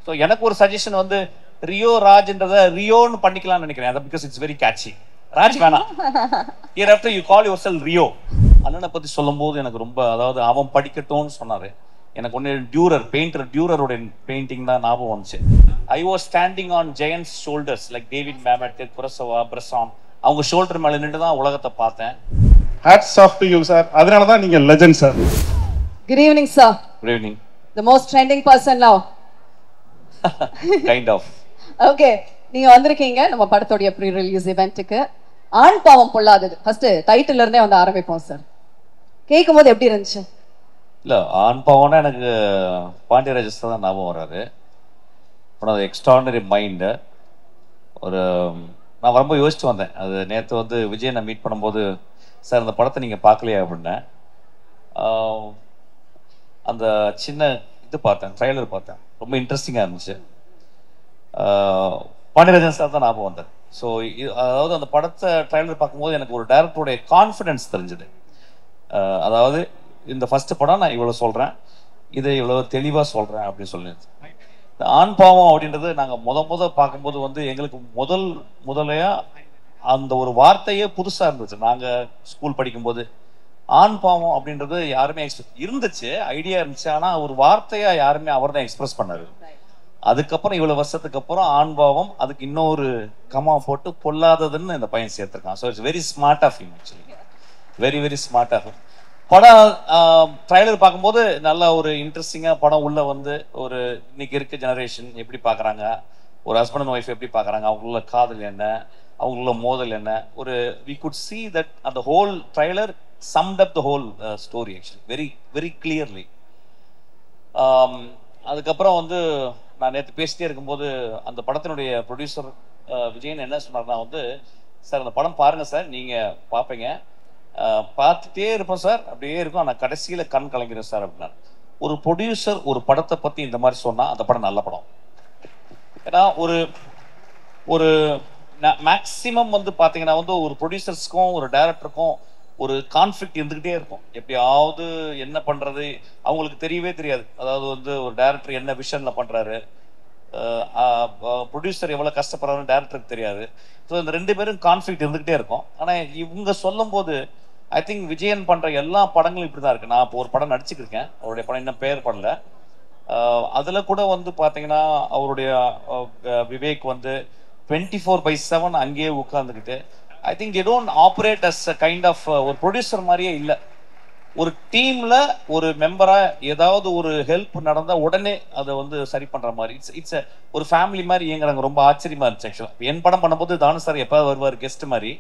So எனக்கு ஒரு suggestion வந்து ரியோ ராஜ்ன்றத ரியோன்னு பண்ணிக்கலாம்னு நினைக்கிறேன், because it's very catchy. Raj வேணாம், here after you call yourself Rio. அண்ணனை பற்றி சொல்லும்போது எனக்கு ரொம்ப, அதாவது அவன் படிக்கட்டும்னு சொன்னார். எனக்கு ஒன்று டியூரர், பெயிண்டர் டியூரரோட பெயிண்டிங் தான் ஞாபகம் வந்துச்சு. I was standing on giants shoulders like David Mamet, Kurosawa, Bresson. அவங்க ஷோல்டர் மேலே நின்று தான் உலகத்தை பார்த்தேன். Hats off to you sir. அதனால தான் நீங்கள் legend sir. Good evening sir. Good evening. The most trending person now. Kind of. Okay, நீங்க வந்திருக்கீங்க நம்ம படத்தோட ப்ரீ ரிலீஸ் இவெண்ட்டுக்கு. ஆண் பாவம் பொல்லாதது ஃபர்ஸ்ட் டைட்டில்ல இருந்தே வந்து ஆரம்பிப்போம் சார். கேட்கும்போது எப்படி இருந்துச்சு? இல்லை, ஆண் பாவம்னா எனக்கு பாண்டியராஜஸ் தான் ஞாபகம் வராது. அது எக்ஸ்ட்ராடனரி மைண்டு. ஒரு நான் ரொம்ப யோசிச்சு வந்தேன். அது நேற்று வந்து விஜய் நான் மீட் பண்ணும்போது, சார் அந்த படத்தை நீங்கள் பார்க்கலையா அப்படின்னேன். அந்த சின்ன இது பார்த்தேன், ட்ரைலர் பார்த்தேன், ரொம்ப இன்ட்ரெஸ்டிங்காக இருந்துச்சு. பாண்டியராஜன் சார் தான் ஞாபகம் வந்தார். ஸோ அதாவது அந்த படத்தை ட்ரைலர் பார்க்கும்போது எனக்கு ஒரு டைரக்டருடைய கான்ஃபிடென்ஸ் தெரிஞ்சுது. அதாவது இந்த ஃபர்ஸ்ட் படம் நான் இவ்வளோ சொல்கிறேன், இதை இவ்வளோ தெளிவாக சொல்கிறேன் அப்படின்னு சொல்லி. இந்த ஆண் பாவம் அப்படின்றது நாங்கள் முத பார்க்கும்போது வந்து எங்களுக்கு முதலையா அந்த ஒரு வார்த்தையே புதுசாக இருந்துச்சு. நாங்கள் ஸ்கூல் படிக்கும்போது ஆண் பாவம் அப்படின்றது யாருமே இருந்துச்சு, ஐடியா இருந்துச்சு, ஆனால் ஒரு வார்த்தையாக யாருமே அவர் தான் எக்ஸ்பிரஸ் பண்ணாரு. அதுக்கப்புறம் இவ்வளவு வருஷத்துக்கு அப்புறம் ஆண் பாவம், அதுக்கு இன்னொரு கமா போட்டு பொல்லாததுன்னு இந்த பையன் சேர்த்திருக்கான். So it's very smart of him, actually very very smart of him. படம் ட்ரைலர் பார்க்கும்போது நல்ல ஒரு இன்ட்ரெஸ்டிங்காக படம் உள்ள வந்து ஒரு இன்னைக்கு இருக்க ஜெனரேஷன் எப்படி பார்க்குறாங்க, ஒரு ஹஸ்பண்ட் அண்ட் ஒய்ஃப் எப்படி பார்க்குறாங்க, அவங்களுள்ள காதல் என்ன, அவங்களுள்ள மோதல் என்ன, ஒரு வி குட் சி தட் அந்த whole trailer summed up the whole story actually very very clearly. அதுக்கப்புறம் வந்து நான் நேற்று பேசிட்டே இருக்கும்போது அந்த படத்தினுடைய ப்ரொடியூசர் விஜயன் என்ன சொன்னார்னா வந்து, சார் அந்த படம் பாருங்கள் சார், நீங்கள் பார்ப்பீங்க, பார்த்துட்டே இருப்போம் சார், அப்படியே இருக்கும், ஆனால் கடைசியில் கண் கலங்கிறேன் சார் அப்படின்னாரு. ஒரு ப்ரொடியூசர் ஒரு படத்தை பற்றி இந்த மாதிரி சொன்னால் அந்த படம் நல்ல படம். ஏன்னா ஒரு ஒரு மேக்சிமம் வந்து பார்த்தீங்கன்னா வந்து ஒரு ப்ரொடியூசர்ஸ்க்கும் ஒரு டைரக்டருக்கும் ஒரு கான்ஃப்ளிக்ட் இருந்துகிட்டே இருக்கும். எப்படியாவது என்ன பண்றது அவங்களுக்கு தெரியவே தெரியாது. அதாவது வந்து ஒரு டைரக்டர் என்ன விஷன்ல பண்றாரு, ப்ரொடியூசர் எவ்வளவு கஷ்டப்படுறாருன்னு டைரக்டருக்கு தெரியாது. ஸோ இந்த ரெண்டு பேரும் கான்ஃப்ளிக்ட் இருந்துகிட்டே இருக்கும். ஆனா இவங்க சொல்லும் போது ஐ திங்க் விஜயன் பண்ற எல்லா படங்களும் இப்படிதான் இருக்கு. நான் இப்போ ஒரு படம் நடிச்சுக்கிருக்கேன், அவருடைய படம் இன்னும் பெயர் பண்ணல. அதுல கூட வந்து பாத்தீங்கன்னா அவருடைய விவேக் வந்து 24/7 அங்கேயே உட்கார்ந்துக்கிட்டு, I think they don't operate as a kind of ஒரு ப்ரொடியூசர் மாதிரியே இல்லை. ஒரு டீம்ல ஒரு மெம்பரா ஏதாவது ஒரு ஹெல்ப் நடந்தா உடனே அதை வந்து சரி பண்ற மாதிரி இட்ஸ் ஒரு ஃபேமிலி மாதிரி இயங்குறாங்க. ரொம்ப ஆச்சரியமா இருந்துச்சு. ஆக்சுவலா என் படம் பண்ணும்போது தானு சார் எப்போ வருவார் கெஸ்ட் மாதிரி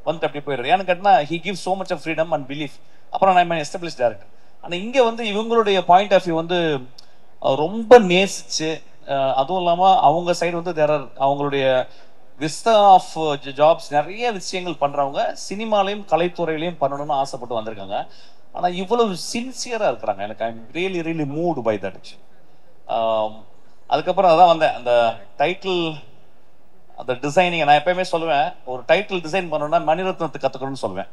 வந்துட்டு அப்படி போயிடுறாரு. ஏன்னு கேட்டா he give so much of freedom and belief. அப்புறம் நான் எஸ்டாப்ளிஷ் டேரக்டர். ஆனால் இங்கே வந்து இவங்களுடைய பாயிண்ட் ஆஃப் வியூ வந்து ரொம்ப நேசிச்சு, அதுவும் இல்லாமல் அவங்க சைடு வந்து அவங்களுடைய விஸ்தா ஆஃப் ஜாப்ஸ் நிறைய விஷயங்கள் பண்றவங்க, சினிமாலையும் கலைத்துறையிலையும் பண்ணணும்னு ஆசைப்பட்டு வந்திருக்காங்க. ஆனா இவ்வளவு சின்சியரா இருக்கிறாங்க. எனக்கு I am really really moved by that. அதுக்கப்புறம் அதான் வந்தேன், அந்த டைட்டில், அந்த டிசைனிங். நான் எப்பயுமே சொல்லுவேன், ஒரு டைட்டில் டிசைன் பண்ணணும்னா மணிரத்னத்துக்கு கத்துக்கணும்னு சொல்லுவேன்.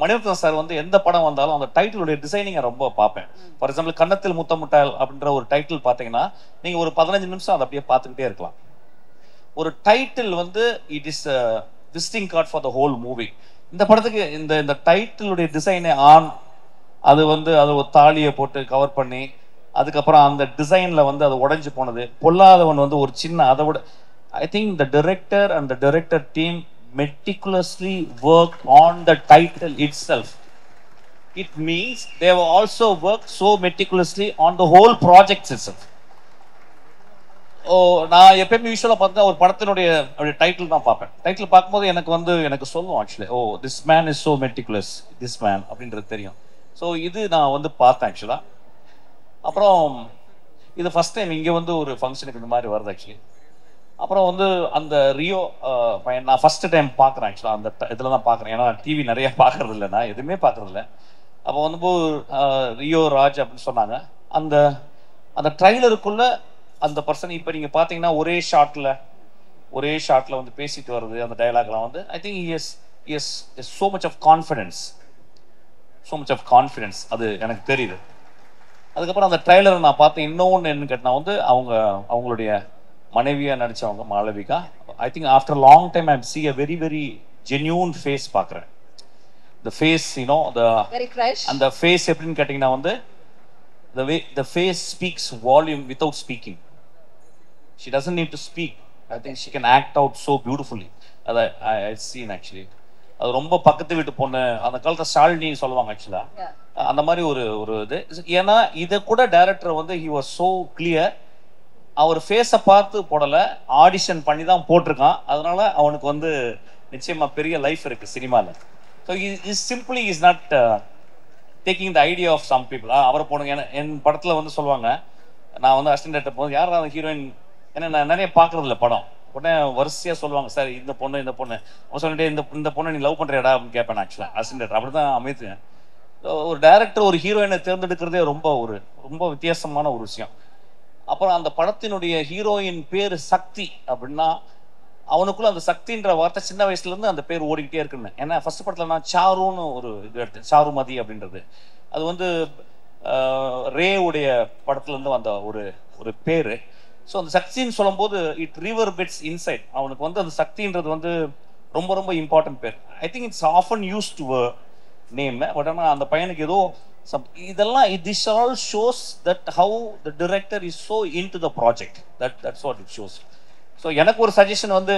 மணிரத்னம் சார் வந்து எந்த படம் வந்தாலும் அந்த டைட்டிலுடைய டிசைனிங்கை ரொம்ப பார்ப்பேன். ஃபார் எக்ஸாம்பிள் கன்னத்தில் முத்தமுட்டால் அப்படின்ற ஒரு டைட்டில் பார்த்தீங்கன்னா நீங்க ஒரு 15 நிமிஷம் அதை அப்படியே பார்த்துக்கிட்டே இருக்கலாம். ஒரு டைட்டில் வந்து it is visiting card for the whole movie. இந்த படத்துக்கு இந்த டைட்டிலுடைய டிசைனே அது வந்து அது ஒரு தாலியை போட்டு கவர் பண்ணி, அதுக்கப்புறம் அந்த டிசைன்ல வந்து அது உடைஞ்சு போனது. பொல்லாதவன் வந்து ஒரு சின்ன, அதை விட I think the director and the director team meticulously worked on the title itself. It means they have also worked so meticulously on the whole project itself. நான் எப்பயுமே யூஸ்வலாக பார்த்தா ஒரு படத்தினுடைய டைட்டில் தான் பார்ப்பேன். டைட்டில் பார்க்கும்போது எனக்கு சொல்லுவோம் actually, this man is so meticulous, this man அப்படின்றது தெரியும். ஸோ இது நான் வந்து பார்த்தேன் ஆக்சுவலாக. அப்புறம் இது ஃபர்ஸ்ட் டைம் இங்கே வந்து ஒரு ஃபங்க்ஷனுக்கு இந்த மாதிரி வருது ஆக்சுவலி. அப்புறம் வந்து அந்த ரியோ பையன் நான் ஃபர்ஸ்ட் டைம் பார்க்குறேன் ஆக்சுவலாக. அந்த இதில் தான் பார்க்குறேன், ஏன்னா டிவி நிறைய பார்க்கறது இல்லை, நான் எதுவுமே பார்க்கறது இல்லை. அப்போ வந்து ரியோ ராஜ் அப்படின்னு சொன்னாங்க. அந்த அந்த ட்ரைலருக்குள்ள அந்த பர்சன் இப்போ நீங்கள் பார்த்தீங்கன்னா ஒரே ஷாட்டில் வந்து பேசிட்டு வருது அந்த டயலாக்லாம் வந்து I think is so much of confidence அது எனக்கு தெரியுது. அதுக்கப்புறம் அந்த ட்ரைலரை நான் பார்த்தேன். இன்னொன்று என்னன்னு கேட்டால் வந்து அவங்களுடைய மனைவியாக நடித்தவங்க Malavika. I think after long time I see a very very genuine face பார்க்குறேன். the face very fresh. அந்த ஃபேஸ் எப்படின்னு கேட்டிங்கன்னா வந்து the face speaks volume without speaking. She doesn't need to speak. I think she can act out so beautifully. அதை I seen actually. அது ரொம்ப பக்கத்து வீட்டு பொண்ணு அந்த காலத்தை ஷாலினி சொல்லுவாங்க ஆக்சுவலா. அந்த மாதிரி ஒரு இது. ஏன்னா இதை கூட டைரக்டர் வந்து he was so clear. அவர் ஃபேஸை பார்த்து போடல, ஆடிஷன் பண்ணி தான் போட்டிருக்கான். அதனால அவனுக்கு வந்து நிச்சயமா பெரிய லைஃப் இருக்கு சினிமாவில். So simply is not taking the idea of some people. அவரை போடுங்க. என் படத்தில் வந்து சொல்லுவாங்க, நான் வந்து அசிஸ்டன்ட் டேரக்டர் போது யாரும் அந்த ஹீரோயின், ஏன்னா நான் நிறைய பார்க்கறது இல்லை படம். உடனே வரிசையாக சொல்லுவாங்க, சார் இந்த பொண்ணு அவன் சொல்லிட்டு இந்த பொண்ணை நீ லவ் பண்ணுறியாடா அப்படின்னு கேட்பேன். ஆக்சுவலாக அசிஸ்டன்ட் டேரக்டர் அப்படி தான் அமைத்துங்க. ஒரு டைரக்டர் ஒரு ஹீரோயினை தேர்ந்தெடுக்கிறதே ரொம்ப வித்தியாசமான ஒரு விஷயம். அப்புறம் அந்த படத்தினுடைய ஹீரோயின் பேரு சக்தி அப்படின்னா அவனுக்குள்ள அந்த சக்தின்ற வார்த்தை சின்ன வயசுல இருந்து அந்த பேர் ஓடிக்கிட்டே இருக்குன்னு. ஏன்னா ஃபர்ஸ்ட் படத்துல நான் சாருன்னு ஒரு இது எடுத்தேன், சாருமதி அப்படின்றது. அது வந்து ரே உடைய படத்துல இருந்து வந்த ஒரு பேரு. ஸோ அந்த சக்தின்னு சொல்லும் போது இட் ரிவர்பெட்ஸ் இன்சைட். அவனுக்கு வந்து அந்த சக்தின்றது வந்து ரொம்ப இம்பார்ட்டன்ட் பேர். I think it's often use to name. But ஆனால் அந்த பையனுக்கு ஏதோ இதெல்லாம் this all shows that how the director is so into the project. That's what it shows. So எனக்கு ஒரு சஜஷன் வந்து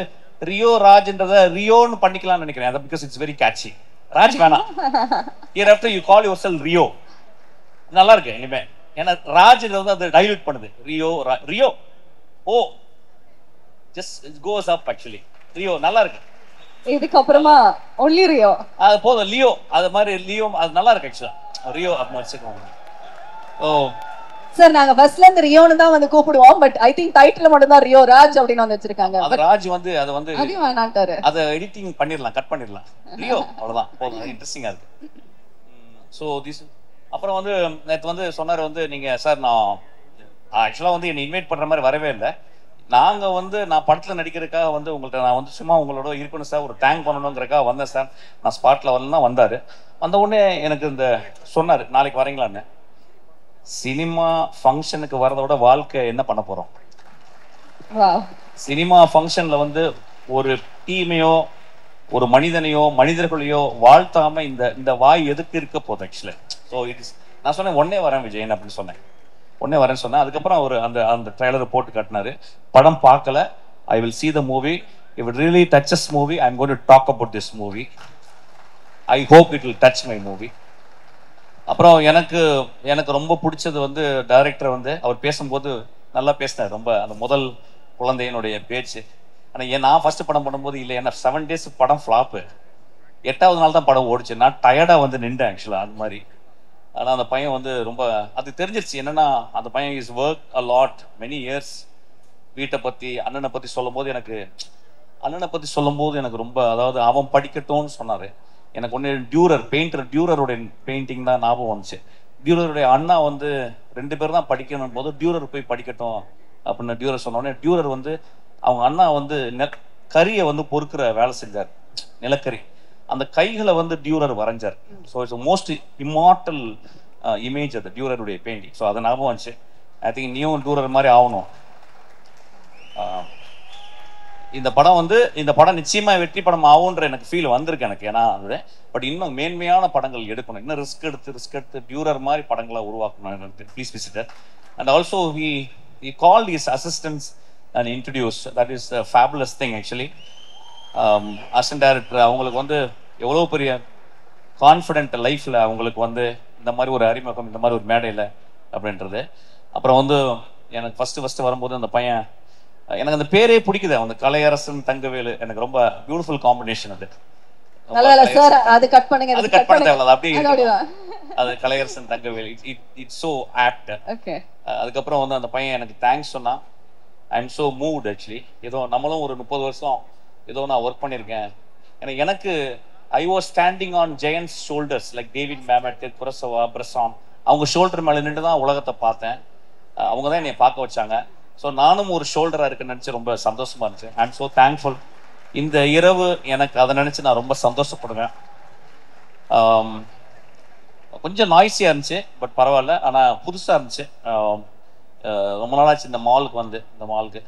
ரியோ ராஜ்ன்றத ரியோன்னு பண்ணிக்கலாம்னு நினைக்கிறேன். Because it's very catchy. Raj வேணாம், here after you call yourself Rio. நல்லா இருக்கு இனிமே. ஏன்னா ராஜ்ன்றது வந்து அதை டைல்யூட் பண்ணுது. Rio oh just it goes up actually. Rio நல்லா இருக்கு. இதுக்கப்புறமா ஒன்லி ரியோ அது போதும். லியோ அது மாதிரி லியோ அது நல்லா இருக்கு ஆக்சுவலா. ரியோ அப்படின்னு வச்சுக்கோங்க. ஓ சார், நாங்க ஃபர்ஸ்ட்ல இருந்து ரியோன்னு தான் வந்து கூப்பிடுவோம். பட் ஐ திங்க் டைட்டில் மட்டும் தான் ரியோ ராஜ் அப்படின்னு வந்து வச்சிருக்காங்க. அது ராஜ் வந்து அது வந்து அதையும் வேணான்ட்டாரு. அதை எடிட்டிங் பண்ணிடலாம், கட் பண்ணிடலாம். ரியோ அவ்வளவுதான் போதும். இன்ட்ரெஸ்டிங்கா இருக்கு. ஸோ அப்புறம் வந்து நேற்று வந்து சொன்னார் வந்து, நீங்க சார் நான் ஆக்சுவலா வந்து என்னை இன்வைட் பண்ற மாதிரி வரவே இல்லை. நாங்க வந்து நான் படத்துல நடிக்கிறதுக்காக வந்து உங்கள்கிட்ட நான் வந்து சும்மா உங்களோட இருக்கணும் சார், ஒரு தேங்க் பண்ணணுங்கிறக்காக வந்தேன் சார். நான் ஸ்பாட்ல வரலன்னா வந்தாரு. வந்த உடனே எனக்கு இந்த சொன்னாரு, நாளைக்கு வரீங்களான்னு. சினிமா ஃபங்க்ஷனுக்கு வரதை விட வாழ்க்கை என்ன பண்ண போறோம்? சினிமா ஃபங்க்ஷன்ல வந்து ஒரு டீமையோ ஒரு மனிதர்களையோ வாழ்த்தாம இந்த வாய் எதுக்கு இருக்க போகுது ஆக்சுவலி. ஸோ நான் சொன்னேன் உடனே வரேன் விஜயன் அப்படின்னு சொன்னேன். உடனே வரேன்னு சொன்னேன். அதுக்கப்புறம் அவர் அந்த ட்ரைலரை போட்டு காட்டினாரு. படம் பார்க்கல. I will see the movie. If it really touches movie, I'm going to talk about this movie. I hope it will touch my movie. அப்புறம் எனக்கு ரொம்ப பிடிச்சது வந்து டைரக்டர் வந்து அவர் பேசும்போது நல்லா பேசினார். ரொம்ப அந்த முதல் குழந்தையினுடைய பேச்சு. ஆனால் நான் ஃபர்ஸ்ட் படம் பண்ணும்போது இல்லை, ஏன்னா 7 days படம் ஃப்ளாப்பு. 8வது நாள் தான் படம் ஓடிச்சு. நான் டயர்டாக வந்து நின்றேன் ஆக்சுவலாக அது மாதிரி. ஆனால் அந்த பையன் வந்து ரொம்ப அது தெரிஞ்சிருச்சு. என்னன்னா அந்த பையன் is work a lot many years. வீட்டை பற்றி அண்ணனை பற்றி சொல்லும்போது எனக்கு ரொம்ப, அதாவது அவன் படிக்கட்டும்னு சொன்னார். எனக்கு ஒன்று டியூரருடைய பெயிண்டிங் தான் ஞாபகம் வந்துச்சு. டியூரருடைய அண்ணா வந்து 2 பேர் தான் படிக்கணும் போது டியூரர் போய் படிக்கட்டும் அப்படின்னு டியூரர் சொன்னோடனே டியூரர் வந்து அவங்க அண்ணா வந்து கறியை வந்து பொறுக்கிற வேலை செஞ்சார், நிலக்கரி. அந்த கைகளை வந்து டியூரர் வரைஞ்சார். So it's most immortal image அது டியூரருடைய பெயிண்டிங். ஸோ அது ஞாபகம் வந்துச்சு. ஐ திங்க் நீயும் டியூரர் மாதிரி ஆகணும். இந்த படம் நிச்சயமா வெற்றி படம் ஆகுன்ற எனக்கு ஃபீல் வந்திருக்கு எனக்கு. ஏன்னா அது பட் இன்னும் மேன்மையான படங்கள் எடுக்கணும், இன்னும் ரிஸ்க் எடுத்து டியூரர் மாதிரி படங்களை உருவாக்கணும். Please visitor. And also he called his assistants and introduced. That is a fabulous thing actually. Assistant director அவங்களுக்கு வந்து எவ்வளோ பெரிய கான்ஃபிடென்ட் லைஃப்ல அவங்களுக்கு வந்து இந்த மாதிரி ஒரு அறிமுகம், இந்த மாதிரி ஒரு மேடையில் அப்படின்றது. அப்புறம் வந்து எனக்கு ஃபர்ஸ்ட் வரும்போது அந்த பையன், எனக்கு அந்த பேரே பிடிக்குது, அந்த கலையரசன் தங்கவேலு. எனக்கு ரொம்ப பியூட்டிஃபுல் காம்பினேஷன் அது. அது கட் பண்ண தேவையில்ல, அப்படியே அது Kalaiyarasan Thangavelu. It's so apt. அதுக்கப்புறம் வந்து அந்த பையன் எனக்கு தேங்க்ஸ் சொன்னா. I am so moved actually. ஏதோ நம்மளும் ஒரு 30 வருஷம் ஏதோ நான் ஒர்க் பண்ணியிருக்கேன். எனக்கு I was standing on giants shoulders like David Mamet, Kurosawa, Bresson. அவங்க ஷோல்டர் மேலே நின்று தான் உலகத்தை பார்த்தேன். அவங்க தான் என்னை பார்க்க வச்சாங்க. ஸோ நானும் ஒரு ஷோல்டராக இருக்குன்னு நினச்சி ரொம்ப சந்தோஷமா இருந்துச்சு. I am so thankful. இந்த இரவு எனக்கு அதை நினச்சி நான் ரொம்ப சந்தோஷப்படுவேன். கொஞ்சம் நாய்ஸியாக இருந்துச்சு, பட் பரவாயில்ல. ஆனால் புதுசாக இருந்துச்சு. ரொம்ப நாளாச்சு இந்த மாலுக்கு வந்து, இந்த மாலுக்கு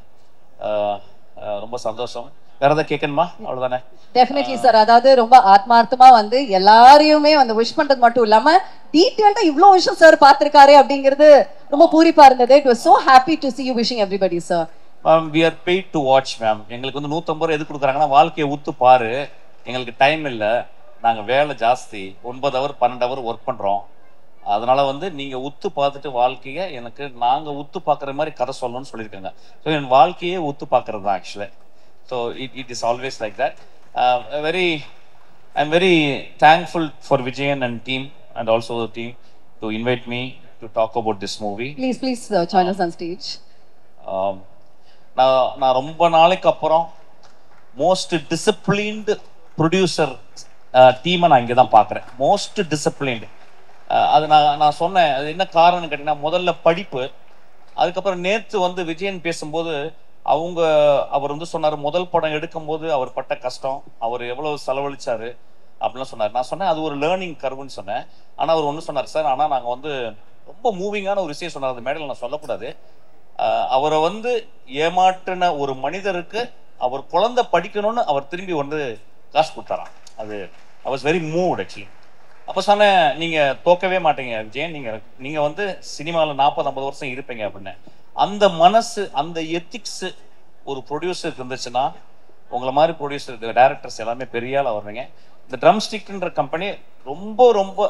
ரொம்ப சந்தோஷம். வேற ஏதாவது கேட்கணுமா? அவ்வளோதானே. Definitely sir. அதாவது ரொம்ப ஆத்மார்த்தமா வந்து எல்லாரையுமே வந்து விஷ் பண்றது மட்டும் இல்லாம டீடைல்டா இவ்ளோ விஷயம் சார் பார்த்திருக்காரு அப்படிங்கிறது ரொம்ப பூரிப்பா இருந்தது. It was so happy to see you wishing everybody sir. We are paid to watch ma'am. எங்களுக்கு வந்து 150 ரூபா எது கொடுக்குறாங்கன்னா, வாழ்க்கையை ஊத்து பாரு, எங்களுக்கு டைம் இல்லை, நாங்கள் வேலை ஜாஸ்தி, 9 ஹவர் 12 ஹவர் ஒர்க் பண்ணுறோம், அதனால வந்து நீங்கள் உத்து பார்த்துட்டு வாழ்க்கையை எனக்கு நாங்கள் உத்து பார்க்குற மாதிரி கதை சொல்லணும்னு சொல்லியிருக்காங்க. ஸோ என் வாழ்க்கையே உத்து பார்க்குறது தான் actually. So it is always like that. I'm very thankful for Vijayan and team and also the team to invite me to talk about this movie. Please join us on stage. நான் ரொம்ப நாளைக்கு அப்புறம் most disciplined producer டீமை நான் இங்கே தான் பார்க்குறேன். Most disciplined. அது நான் சொன்னேன். அது என்ன காரணம்னு கேட்டிங்கன்னா, முதல்ல படிப்பு, அதுக்கப்புறம் நேற்று வந்து விஜயன் பேசும்போது அவர் வந்து சொன்னார், முதல் படம் எடுக்கும்போது அவர் பட்ட கஷ்டம், அவர் எவ்வளவு செலவழிச்சாரு அப்படின்லாம் சொன்னார். நான் சொன்னேன் அது ஒரு லேர்னிங் கர்வுன்னு சொன்னேன். ஆனால் அவர் ஒன்று சொன்னார், சார் ஆனால் நாங்கள் வந்து ரொம்ப மூவிங்கான ஒரு விஷயம் சொன்னார், அந்த மேடையில் நான் சொல்லக்கூடாது. அவரை வந்து ஏமாற்றின ஒரு மனிதருக்கு அவர் குழந்தை படிக்கணும்னு அவர் திரும்பி வந்து காசு கொடுத்தாராம். அது I was very moved actually. அப்போ சொன்னேன், நீங்கள் தோக்கவே மாட்டீங்க விஜயன், நீங்கள் வந்து சினிமாவில் 40-50 வருஷம் இருப்பீங்க அப்படின்னு. அந்த மனசு, அந்த எத்திக்ஸ் ஒரு ப்ரொடியூசருக்கு இருந்துச்சுன்னா, உங்களை மாதிரி ப்ரொடியூசர் டைரக்டர்ஸ் எல்லாமே பெரிய ஆளாக வருவீங்க. இந்த ட்ரம் ஸ்டிக்ன்ற கம்பெனி ரொம்ப ரொம்ப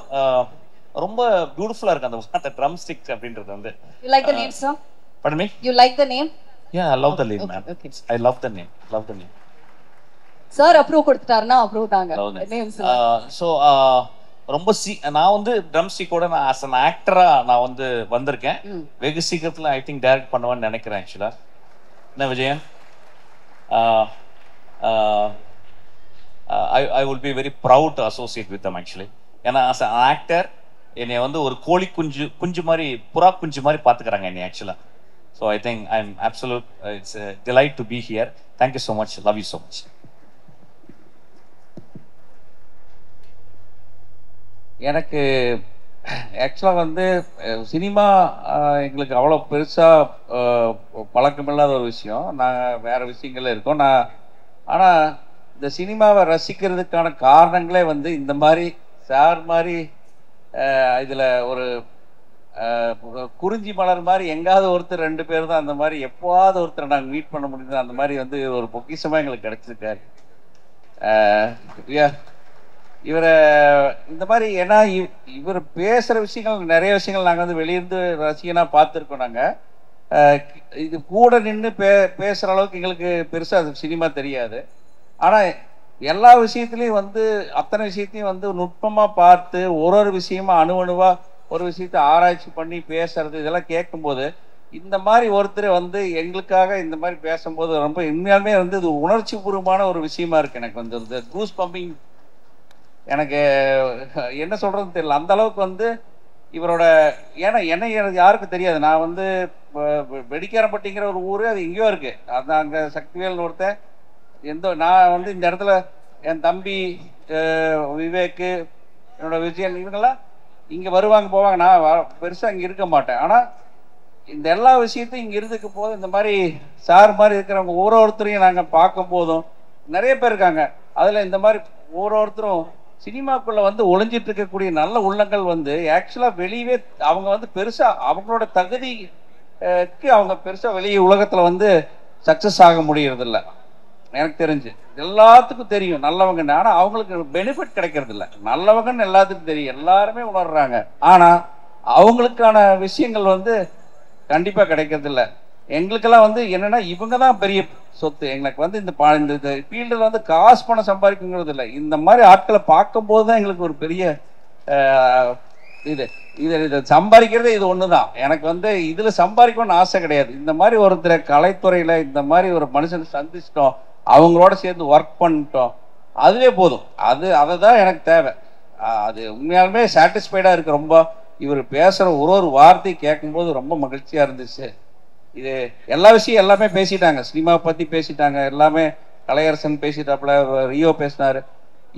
ரொம்ப பியூட்டிஃபுல்லாக இருக்கு. அந்த வார்த்தை ட்ரம் ஸ்டிக் அப்படின்றது வந்து. You like the name sir? Pardon me? You like the name? Yeah, I love the name, man. Okay. I love the name. Love the name. Sir approve கொடுத்துட்டாருன்னா approve தாங்க. Name sir. So ரொம்ப நான் வந்து drum ஸ்டிக்கோட நான் as an actor நான் வந்து வந்திருக்கேன். வெகு சீக்கிரத்துல ஐ திங்க் டைரக்ட் பண்ணுவேன்னு நினைக்கிறேன் ஆக்சுவலா. என்ன Vijayan? I will be very proud to associate with them actually. ஏன்னா as an actor என்னை வந்து ஒரு கோழி குஞ்சு மாதிரி, புறா குஞ்சு மாதிரி பார்த்துக்கிறாங்க என்னை ஆக்சுவலா. So I think I'm absolute, it's a delight to be here. Thank you so much. Love you so much. எனக்கு ஆக்சுவலாக வந்து சினிமா எங்களுக்கு அவ்வளோ பெருசாக பழக்கமில்லாத ஒரு விஷயம். நாங்கள் வேறு விஷயங்கள்ல இருக்கோம். ஆனால் இந்த சினிமாவை ரசிக்கிறதுக்கான காரணங்களே வந்து இந்த மாதிரி சார் மாதிரி இதில் ஒரு குறிஞ்சி மலர் மாதிரி எங்காவது ஒருத்தர் 2 பேர் தான் அந்த மாதிரி எப்போவாவது ஒருத்தரை நாங்கள் மீட் பண்ண முடியுது. அந்த மாதிரி வந்து ஒரு பொக்கிஷமாக எங்களுக்கு கிடைச்சிருக்காரு இவரை. இந்த மாதிரி ஏன்னா இவர் பேசுகிற விஷயங்கள், நிறைய விஷயங்கள் நாங்கள் வந்து வெளியிருந்து ரசிகனாக பார்த்துருக்கோம். நாங்கள் இது கூட நின்று பேசுகிற அளவுக்கு எங்களுக்கு பெருசாக அது சினிமா தெரியாது. ஆனால் எல்லா விஷயத்துலையும் வந்து அத்தனை விஷயத்தையும் வந்து நுட்பமாக பார்த்து ஒரு விஷயமா அணுவணுவாக ஒரு விஷயத்தை ஆராய்ச்சி பண்ணி பேசுறது, இதெல்லாம் கேட்கும்போது இந்த மாதிரி ஒருத்தர் வந்து எங்களுக்காக இந்த மாதிரி பேசும்போது ரொம்ப உண்மையாலுமே வந்து இது உணர்ச்சி பூர்வமான ஒரு விஷயமா இருக்கு. எனக்கு வந்து இந்த கூஸ் பம்பிங், எனக்கு என்ன சொல்றதுன்னு தெரியல. அந்த அளவுக்கு வந்து இவரோட, ஏன்னா என்னை யாருக்கும் தெரியாது. நான் வந்து வெடிக்காரப்பட்டிங்கிற ஒரு ஊர், அது எங்கேயோ இருக்கு. அது அங்கே சக்திவேல்னு ஒருத்தன் நான் வந்து இந்த இடத்துல என் தம்பி விவேக்கு, என்னோட விஜயன், இவங்கெல்லாம் இங்கே வருவாங்க போவாங்க. நான் பெருசாக இங்கே இருக்க மாட்டேன். ஆனால் இந்த எல்லா விஷயத்தையும் இங்கே இருந்துக்கு போது இந்த மாதிரி சார் மாதிரி இருக்கிறவங்க ஒவ்வொருத்தரையும் நாங்கள் பார்க்கும் போதும் நிறைய பேர் இருக்காங்க. அதில் இந்த மாதிரி ஒவ்வொருத்தரும் சினிமாக்குள்ளே வந்து ஒளிஞ்சிட்டு இருக்கக்கூடிய நல்ல உள்ளங்கள் வந்து ஆக்சுவலாக வெளியவே அவங்க வந்து பெருசாக அவங்களோட தகுதிக்கு அவங்க பெருசாக வெளியே உலகத்தில் வந்து சக்ஸஸ் ஆக முடியறதில்ல. எனக்கு தெரிஞ்சு எல்லாத்துக்கும் தெரியும் நல்லவங்க, ஆனால் அவங்களுக்கு பெனிஃபிட் கிடைக்கிறது இல்லை. நல்லவங்கன்னு எல்லாத்துக்கும் தெரியும், எல்லாருமே உணர்றாங்க. ஆனால் அவங்களுக்கான விஷயங்கள் வந்து கண்டிப்பாக கிடைக்கிறது இல்லை. எங்களுக்கெல்லாம் வந்து என்னன்னா இவங்க தான் பெரிய சொத்து. எங்களுக்கு வந்து இந்த ஃபீல்டில் வந்து காசு பணம் சம்பாதிக்குங்கிறது இல்லை. இந்த மாதிரி ஆட்களை பார்க்கும்போது தான் எங்களுக்கு ஒரு பெரிய இதை சம்பாதிக்கிறதே இது ஒன்று தான். எனக்கு வந்து இதில் சம்பாதிக்கணும்னு ஆசை கிடையாது. இந்த மாதிரி ஒருத்தரை கலைத்துறையில் இந்த மாதிரி ஒரு மனுஷனை சந்திச்சிட்டோம், அவங்களோட சேர்ந்து ஒர்க் பண்ணிட்டோம், அதுவே போதும். அதை தான் எனக்கு தேவை. அது உண்மையாலுமே சாட்டிஸ்ஃபைடாக இருக்குது. ரொம்ப இவர் பேசுகிற ஒரு வார்த்தையை கேட்கும்போது ரொம்ப மகிழ்ச்சியாக இருந்துச்சு. இது எல்லா விஷயம் எல்லாமே பேசிட்டாங்க, சினிமாவை பற்றி பேசிட்டாங்க, எல்லாமே கலையரசன் பேசிட்டாப்புல, ரியோ பேசினார்.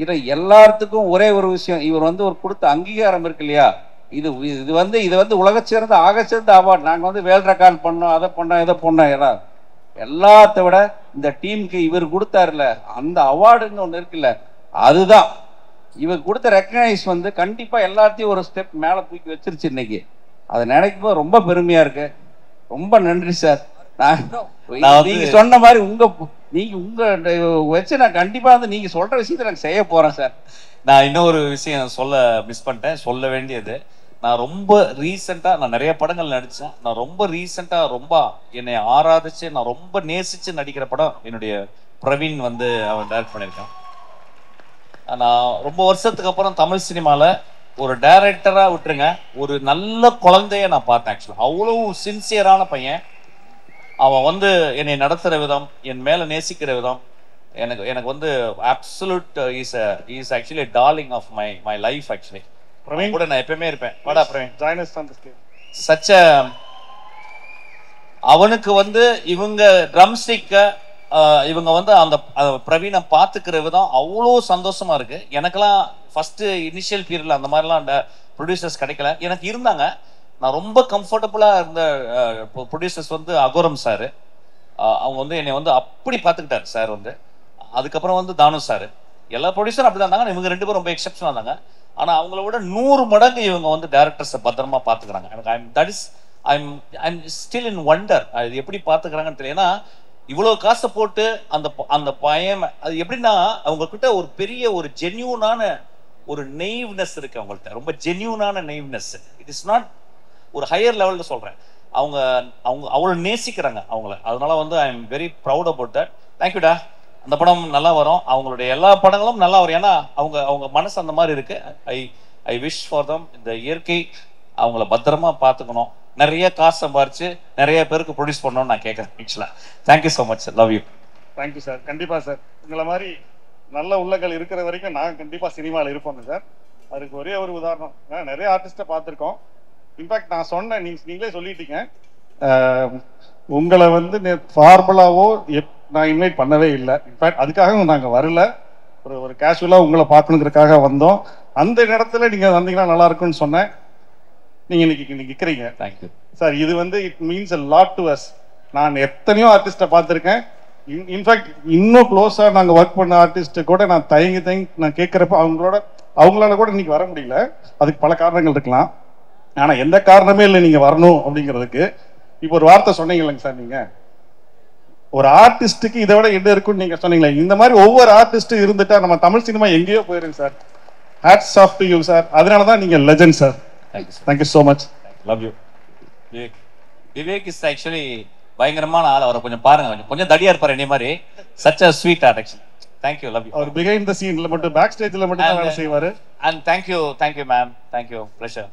இதை எல்லாத்துக்கும் ஒரே ஒரு விஷயம், இவர் வந்து ஒரு கொடுத்த அங்கீகாரம் இருக்கு இல்லையா, இது வந்து உலக சிறந்த ஆக சிறந்த அவார்டு. நாங்கள் வந்து வேர்ல்ட் ரெக்கார்ட் பண்ணோம், அதை பண்ணோம், இதை பண்ணோம், எல்லாத்த விட இந்த டீமுக்கு இவர் கொடுத்தாருல அந்த அவார்டுன்னு ஒன்று இருக்குல்ல, அதுதான் இவர் கொடுத்த ரெக்கக்னைஸ் வந்து கண்டிப்பாக எல்லாத்தையும் ஒரு ஸ்டெப் மேலே தூக்கி வச்சிருச்சு இன்னைக்கு. அதை நினைக்கும் போது ரொம்ப பெருமையா இருக்கு. ரொம்ப நன்றி சார். நீங்க சொன்ன மாதிரி உங்க வச்சு நான் கண்டிப்பா வந்து நீங்க சொல்ற விஷயத்தை நான் செய்ய போறேன் சார். நான் இன்னொரு விஷயம் சொல்ல மிஸ் பண்ணிட்டேன், சொல்ல வேண்டியது. நான் ரொம்ப ரீசெண்டா நான் நிறைய படங்கள் நடிச்சேன். நான் ரொம்ப ரீசெண்டா ரொம்ப என்னை ஆராதிச்சு நான் ரொம்ப நேசிச்சு நடிக்கிற படம் என்னுடைய பிரவீன் வந்து அவன் டைரக்ட் பண்ணியிருக்கான். நான் ரொம்ப வருஷத்துக்கு அப்புறம் தமிழ் சினிமால ஒரு டைரக்டரா விட்டுருங்க, ஒரு நல்ல குழந்தைய நான் பார்த்தேன். ஆக்சுவலா அவ்வளவு சின்சியரான பையன். அவன் வந்து என்னை நடத்துகிற விதம், என் மேலே நேசிக்கிற விதம் எனக்கு வந்து absolute is actually darling of my life. Actually Praveen கூட நான் எப்பயுமே இருப்பேன். வாடா Praveen, join us on the stage. சச்ச அவனுக்கு வந்து இவங்க ட்ரம் ஸ்டிக்க இவங்க வந்து அந்த பிரவீனை பார்த்துக்கிற விதம் அவ்வளோ சந்தோஷமா இருக்கு. எனக்கெல்லாம் ஃபர்ஸ்ட் இனிஷியல் பீரியட்ல அந்த மாதிரிலாம் ப்ரொடியூசர்ஸ் கிடைக்கல. எனக்கு இருந்தாங்க, நான் ரொம்ப கம்ஃபர்டபுளா இருந்த ப்ரொடியூசர்ஸ் வந்து அகோரம் சார். அவங்க வந்து என்னை வந்து அப்படி பார்த்துக்கிட்டாரு சார் வந்து. அதுக்கப்புறம் வந்து தானு சார், எல்லா ப்ரொடியூசரும் அப்படிதான் இருந்தாங்க. இவங்க 2 பேரும் ரொம்ப எக்ஸப்ஷனாக இருந்தாங்க. ஆனா அவங்கள விட 100 மடங்கு இவங்க வந்து டைரக்டர்ஸை பத்திரமா பார்த்துக்கிறாங்க. எனக்கு ஐம் ஸ்டில் இன் வண்டர் அது எப்படி பார்த்துக்கிறாங்கன்னு தெரியல. ஏன்னா இவ்வளவு காசை போட்டு அந்த பையன் அது எப்படின்னா அவங்க கிட்ட ஒரு பெரிய ஒரு ஜென்யூனான ஒரு நெய்வ்னஸ் இருக்கு அவங்கள்ட்ட, ரொம்ப ஜென்யூனான நெய்வ்னஸ். இட் இஸ் நாட் ஒரு ஹையர் லெவல்ல சொல்றேன். அவங்க அவ்வளவு நேசிக்கிறாங்க அவங்கள. அதனால வந்து I am very proud about that. தேங்க்யூடா. அந்த படம் நல்லா வரும், அவங்களுடைய எல்லா படங்களும் நல்லா வரும். ஏன்னா அவங்க மனசு அந்த மாதிரி இருக்கு. I wish for them. இந்த இயற்கை அவங்கள பத்திரமா பார்த்துக்கணும், நிறைய காசு சம்பாரிச்சு நிறைய பேருக்கு ப்ரொடியூஸ் பண்ணணும்னு நான் கேட்கறேன். ஆக்சுவலா thank you so much, love you. Thank you sir. கண்டிப்பா சார், உங்களை மாதிரி நல்ல உள்ளங்கள் இருக்கிற வரைக்கும் நான் கண்டிப்பா சினிமாவில் இருப்போங்க சார். அதுக்கு ஒரே ஒரு உதாரணம், நிறைய ஆர்டிஸ்ட்டை பார்த்துருக்கோம். இன்ஃபேக்ட் நான் சொன்னேன், நீங்களே சொல்லிட்டீங்க, உங்களை வந்து ஃபார்முலாவோ நான் இன்வைட் பண்ணவே இல்லை. இன்ஃபேக்ட் அதுக்காக நாங்கள் வரல, ஒரு கேஷுவலாக உங்களை பார்க்கணுங்கிறதுக்காக வந்தோம். அந்த இடத்துல நீங்கள் வந்தீங்கன்னா நல்லா இருக்கும்னு சொன்னேன். நீங்கள் இன்னைக்கு நிற்கிறீங்க. Thank you sir. இது வந்து it means a lot to us. நான் எத்தனையோ ஆர்டிஸ்ட்டை பார்த்துருக்கேன். இன்ஃபேக்ட் இன்னும் க்ளோஸாக நாங்கள் ஒர்க் பண்ண ஆர்டிஸ்ட்டு கூட நான் தயங்கி நான் கேட்குறப்ப அவங்களால கூட இன்னைக்கு வர முடியல. அதுக்கு பல காரணங்கள் இருக்கலாம். ஆனால் எந்த காரணமே இல்லை நீங்கள் வரணும் அப்படிங்கிறதுக்கு. இப்போ ஒரு வார்த்தை சொன்னீங்க இல்லைங்க சார், நீங்கள் ஒரு ஆர்டிஸ்ட்டுக்கு இதை விட என்ன இருக்குன்னு நீங்கள் சொன்னீங்களே, இந்த மாதிரி ஒவ்வொரு ஆர்டிஸ்ட்டும் இருந்துட்டா நம்ம தமிழ் சினிமா எங்கேயோ போயிருங்க sir. Hats off to you sir. அதனால தான் நீங்கள் legend sir. Thank you so much. Love you. Vivek is actually பயங்கரமான ஆள். அவரை கொஞ்சம் பாருங்க, கொஞ்சம் தடியா இருப்பாரு என்னை மாதிரி. Such a sweetheart actually. Thank you, love you. அவர் பிஹைண்ட் தி சீன்ல மட்டும், பேக் ஸ்டேஜ்ல மட்டும் தான் வேலை செய்வாரு. And thank you ma'am. Thank you, pleasure.